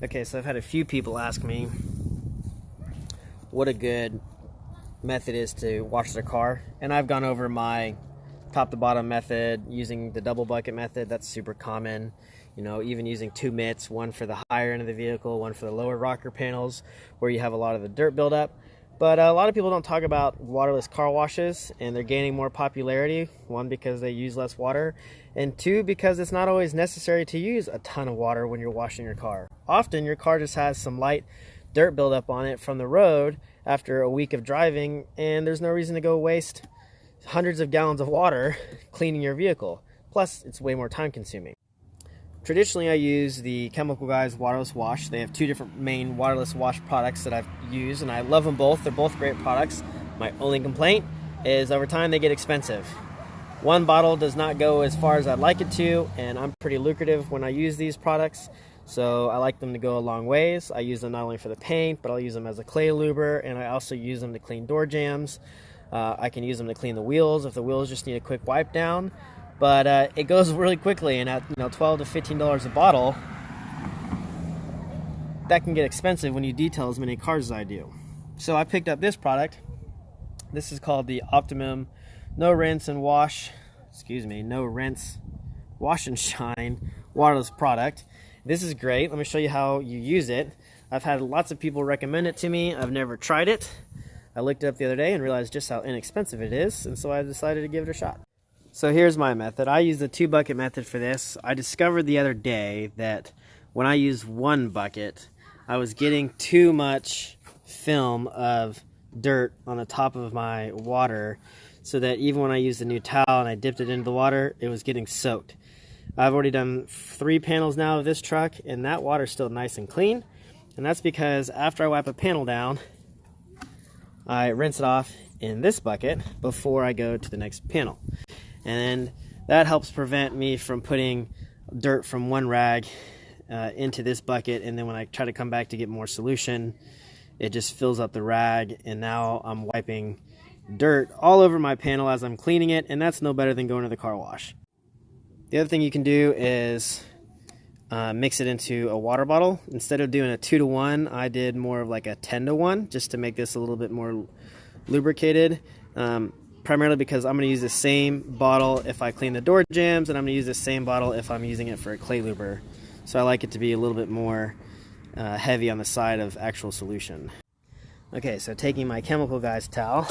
Okay, so I've had a few people ask me what a good method is to wash their car, and I've gone over my top to bottom method using the double bucket method. That's super common. You know, even using two mitts, one for the higher end of the vehicle, one for the lower rocker panels where you have a lot of the dirt buildup. But a lot of people don't talk about waterless car washes, and they're gaining more popularity. One, because they use less water, and two, because it's not always necessary to use a ton of water when you're washing your car. Often your car just has some light dirt buildup on it from the road after a week of driving, and there's no reason to go waste hundreds of gallons of water cleaning your vehicle. Plus, it's way more time consuming. Traditionally, I use the Chemical Guys Waterless Wash. They have two different main waterless wash products that I've used, and I love them both. They're both great products. My only complaint is over time they get expensive. One bottle does not go as far as I'd like it to, and I'm pretty lucrative when I use these products, so I like them to go a long ways. I use them not only for the paint, but I'll use them as a clay luber, and I also use them to clean door jambs. I can use them to clean the wheels if the wheels just need a quick wipe down. But it goes really quickly, and at $12 to $15 a bottle, that can get expensive when you detail as many cars as I do. So I picked up this product. This is called the Optimum No Rinse, Wash and Shine waterless product. This is great. Let me show you how you use it. I've had lots of people recommend it to me. I've never tried it. I looked it up the other day and realized just how inexpensive it is, and so I decided to give it a shot. So here's my method. I use the 2-bucket method for this. I discovered the other day that when I use 1 bucket, I was getting too much film of dirt on the top of my water, so that even when I used the new towel and I dipped it into the water, it was getting soaked. I've already done 3 panels now of this truck, and that water's still nice and clean. And that's because after I wipe a panel down, I rinse it off in this bucket before I go to the next panel. And that helps prevent me from putting dirt from one rag into this bucket, and then when I try to come back to get more solution, it just fills up the rag, and now I'm wiping dirt all over my panel as I'm cleaning it, and that's no better than going to the car wash. The other thing you can do is mix it into a water bottle. Instead of doing a 2-to-1, I did more of like a 10-to-1 just to make this a little bit more lubricated. Primarily because I'm going to use the same bottle if I clean the door jambs, and I'm going to use the same bottle if I'm using it for a clay luber. So I like it to be a little bit more heavy on the side of actual solution. Okay, so taking my Chemical Guys towel,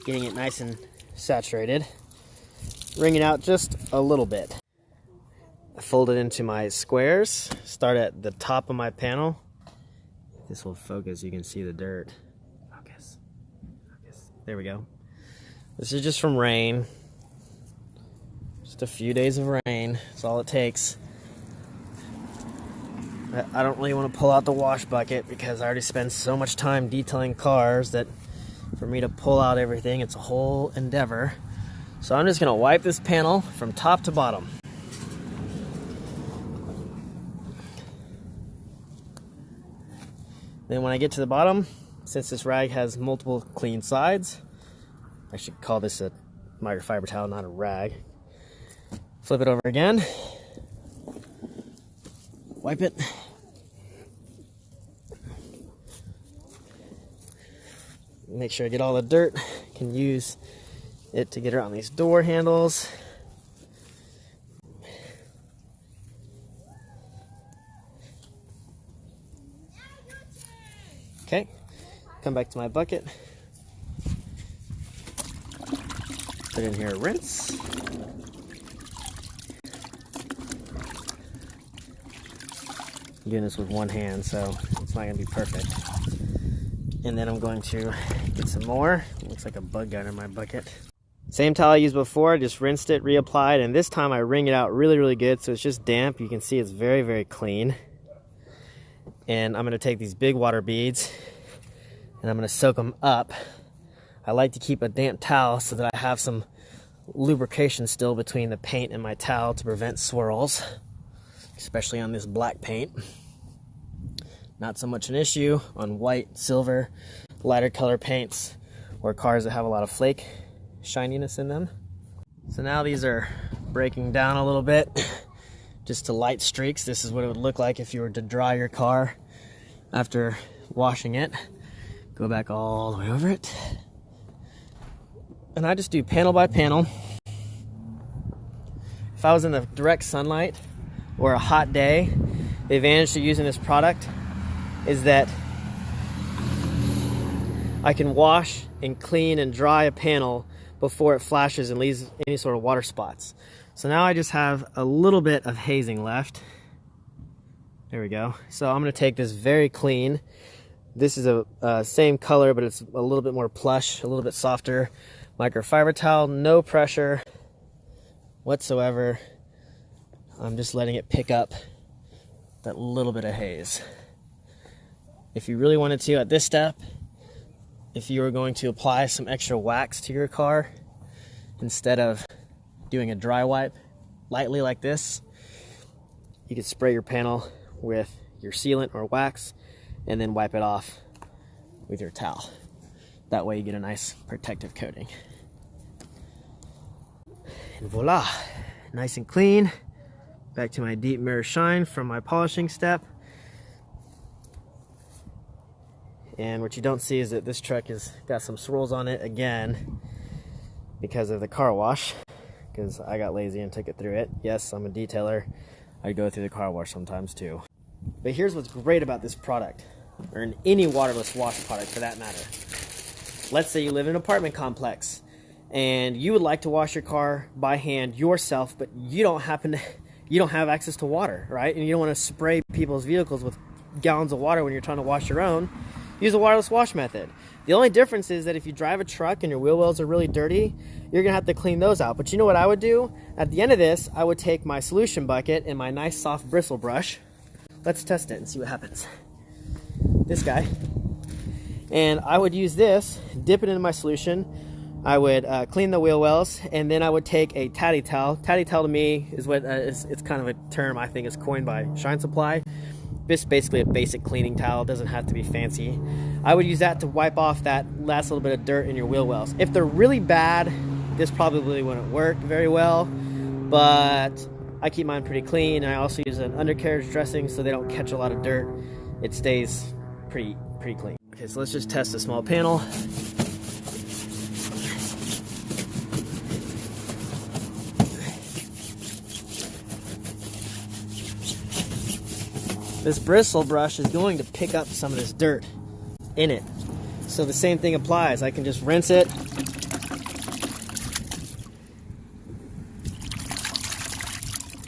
getting it nice and saturated, wring it out just a little bit. I fold it into my squares, start at the top of my panel. If this will focus, you can see the dirt. Focus. There we go. This is just from rain. Just a few days of rain. That's all it takes. I don't really want to pull out the wash bucket because I already spend so much time detailing cars that for me to pull out everything, it's a whole endeavor. So I'm just going to wipe this panel from top to bottom. Then when I get to the bottom, since this rag has multiple clean sides, I should call this a microfiber towel, not a rag. Flip it over again. Wipe it. Make sure I get all the dirt. Can use it to get around these door handles. Okay, come back to my bucket. Put in here, rinse. I'm doing this with one hand, so it's not going to be perfect. And then I'm going to get some more. It looks like a bug gun in my bucket. Same towel I used before, I just rinsed it, reapplied, and this time I wring it out really, really good, so it's just damp. You can see it's very, very clean. And I'm going to take these big water beads, and I'm going to soak them up. I like to keep a damp towel so that I have some lubrication still between the paint and my towel to prevent swirls, especially on this black paint. Not so much an issue on white, silver, lighter color paints, or cars that have a lot of flake shininess in them. So now these are breaking down a little bit just to light streaks. This is what it would look like if you were to dry your car after washing it. Go back all the way over it. And I just do panel by panel. If I was in the direct sunlight or a hot day, the advantage to using this product is that I can wash and clean and dry a panel before it flashes and leaves any sort of water spots. So now I just have a little bit of hazing left. There we go. So I'm going to take this very clean. This is a same color, but it's a little bit more plush, a little bit softer microfiber towel, no pressure whatsoever. I'm just letting it pick up that little bit of haze. If you really wanted to at this step, if you were going to apply some extra wax to your car, instead of doing a dry wipe lightly like this, you could spray your panel with your sealant or wax and then wipe it off with your towel. That way you get a nice protective coating. And voila, nice and clean. Back to my deep mirror shine from my polishing step. And what you don't see is that this truck has got some swirls on it again because of the car wash, because I got lazy and took it through it. Yes, I'm a detailer. I go through the car wash sometimes too. But here's what's great about this product, or in any waterless wash product for that matter. Let's say you live in an apartment complex and you would like to wash your car by hand yourself, but you don't have access to water, right? And you don't want to spray people's vehicles with gallons of water when you're trying to wash your own. Use a waterless wash method. The only difference is that if you drive a truck and your wheel wells are really dirty, you're gonna have to clean those out. But you know what I would do? At the end of this, I would take my solution bucket and my nice soft bristle brush. Let's test it and see what happens. This guy. And I would use this, dip it into my solution. I would clean the wheel wells, and then I would take a tatty towel. Tatty towel to me is what it's kind of a term I think is coined by Shine Supply. Just basically a basic cleaning towel. It doesn't have to be fancy. I would use that to wipe off that last little bit of dirt in your wheel wells. If they're really bad, this probably wouldn't work very well, but I keep mine pretty clean. And I also use an undercarriage dressing so they don't catch a lot of dirt. It stays pretty clean. Okay, so let's just test a small panel. This bristle brush is going to pick up some of this dirt in it. So the same thing applies. I can just rinse it.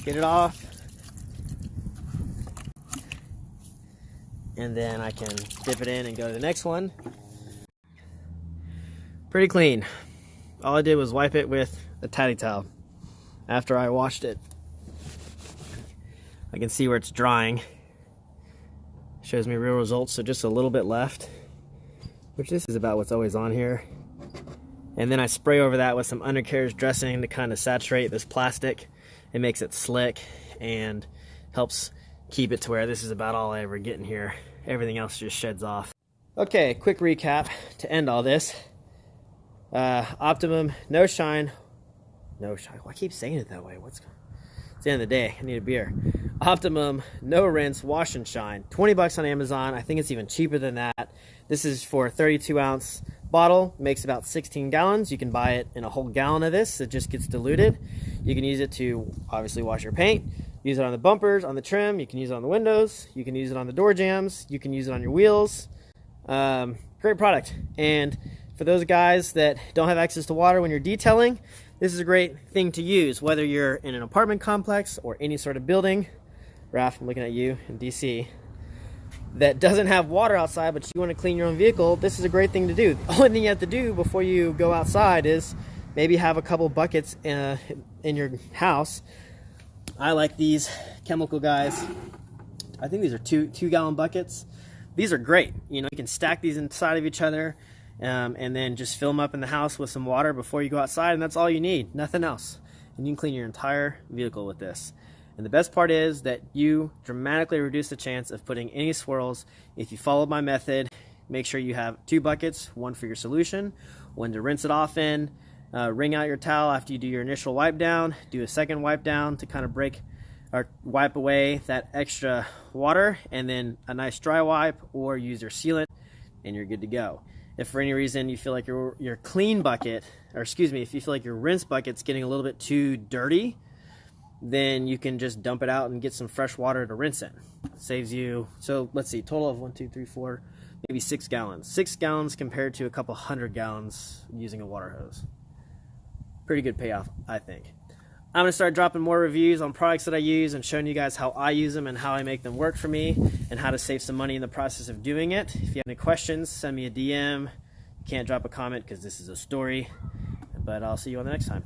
Get it off. And then I can dip it in and go to the next one. Pretty clean. All I did was wipe it with a tatty towel after I washed it. I can see where it's drying. Shows me real results, so just a little bit left, which this is about what's always on here. And then I spray over that with some undercarriage dressing to kind of saturate this plastic. It makes it slick and helps keep it to where this is about all I ever get in here. Everything else just sheds off. Okay, quick recap to end all this. Optimum, no shine. No shine. Well, I keep saying it that way. It's the end of the day. I need a beer. Optimum, no rinse, wash and shine. 20 bucks on Amazon. I think it's even cheaper than that. This is for a 32-ounce bottle. Makes about 16 gallons. You can buy it in a whole gallon of this. It just gets diluted. You can use it to obviously wash your paint. Use it on the bumpers, on the trim. You can use it on the windows. You can use it on the door jambs. You can use it on your wheels. Great product. And for those guys that don't have access to water when you're detailing, this is a great thing to use, whether you're in an apartment complex or any sort of building. Raph, I'm looking at you in DC, that doesn't have water outside, but you want to clean your own vehicle. This is a great thing to do. The only thing you have to do before you go outside is maybe have a couple buckets in your house. I like these chemical guys. I think these are two gallon buckets. These are great. You know, you can stack these inside of each other. And then just fill them up in the house with some water before you go outside, and that's all you need, nothing else. And you can clean your entire vehicle with this. And the best part is that you dramatically reduce the chance of putting any swirls. If you follow my method, make sure you have 2 buckets, one for your solution, one to rinse it off in, wring out your towel after you do your initial wipe down, do a second wipe down to kind of break or wipe away that extra water, and then a nice dry wipe, or use your sealant, and you're good to go. If for any reason you feel like your clean bucket, or excuse me, if you feel like your rinse bucket's getting a little bit too dirty, then you can just dump it out and get some fresh water to rinse it. Saves you, so let's see, total of 1, 2, 3, 4, maybe 6 gallons. 6 gallons compared to a couple 100 gallons using a water hose. Pretty good payoff, I think. I'm going to start dropping more reviews on products that I use and showing you guys how I use them and how I make them work for me and how to save some money in the process of doing it. If you have any questions, send me a DM. You can't drop a comment because this is a story, but I'll see you on the next time.